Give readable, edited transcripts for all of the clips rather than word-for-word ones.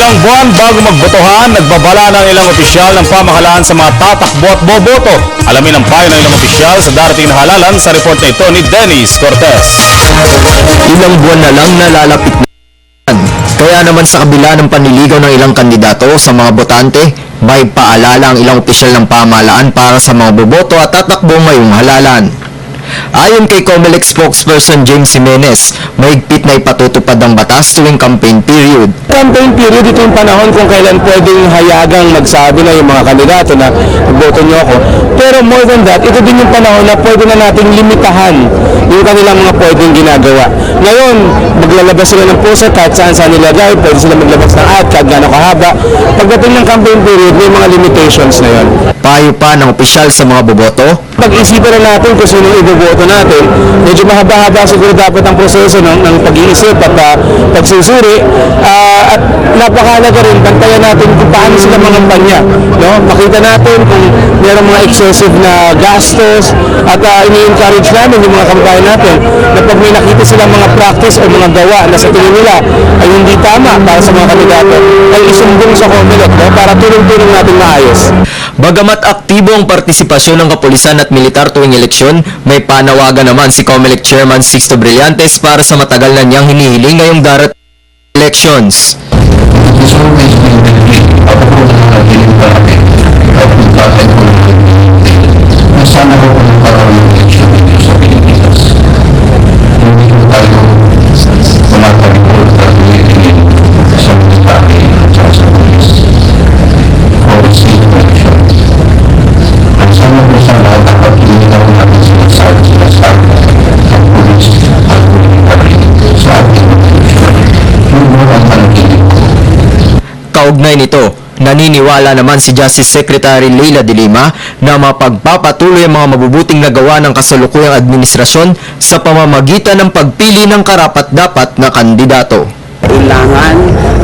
Ilang buwan bago magbotohan, nagbabala ng ilang opisyal ng pamahalaan sa mga tatakbo at boboto. Alamin ang payo ng ilang opisyal sa darating na halalan sa report na ito ni Dennis Cortez. Ilang buwan na lang nalalapit na. Kaya naman sa kabila ng panliligaw ng ilang kandidato sa mga botante, may paalala ang ilang opisyal ng pamahalaan para sa mga boboto at tatakbo ngayong halalan. Ayon kay COMELEC spokesperson James Jimenez, mahigpit na ipatutupad ang batas tuwing campaign period. Campaign period, ito yung panahon kung kailan pwedeng hayagang magsabi na yung mga kandidato na boto nyo ako. Pero more than that, ito din yung panahon na pwede na nating limitahan yung kanilang mga pwedeng ginagawa. Ngayon, maglalabas sila ng poster kahit saan nilagay, pwede sila maglabas ng ad kahit gaano kahaba. Pagdating ng campaign period, may mga limitations na yun. Payo pa ng opisyal sa mga boboto, Pag-isipan na natin kung sino iboboto natin. Medyo mahaba-haba siguro dapat ang proseso ng pag-iisip at pagsusuri. At napakalaga rin, bantayan natin kung paano sila mangampanya. No? Makita natin kung mayroong mga excessive na gastos at ini-encourage namin yung mga kampayan natin na pag may nakita silang mga practice o mga gawa na sa tingin nila ay hindi tama para sa mga kandidato, ay isumbong sa COMELEC, no? Para tulong-tulong natin maayos. bagamat aktibo ang partisipasyon ng kapulisan at militar tuwing eleksyon, may panawagan naman si COMELEC Chairman Sixto Brillantes para sa matagal na niyang hinihiling ngayong darating elections. Sana ko kung parang yung election dito sa Pilipinas. Hindi ko tayo tumatagpod at ulitin sa military at sa police. Policy election. Ang sana ko sa lahat dapat ilinaw natin sinasabi ang police at military sa ating election. Yun mo ang panaginip ko. Kaugnay nito, naniniwala naman si Justice Secretary Leila de Lima na mapagpapatuloy ang mga mabubuting nagawa ng kasalukuyang administrasyon sa pamamagitan ng pagpili ng karapat-dapat na kandidato. Kailangan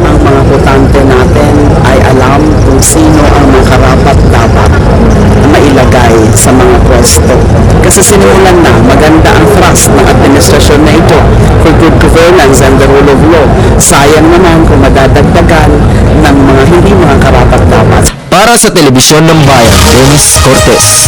ang mga botante natin ay alam kung sino ang mga karapat-dapat na mailagay sa mga pwesto. Kasi sinulan na maganda ang thrust ng administrasyon na ito for good governance and the rule of law. Sayang naman kung madadagdagan ng mga hindi mga karapat-dapat. Para sa Telebisyon ng Bayan, Dennis Cortez.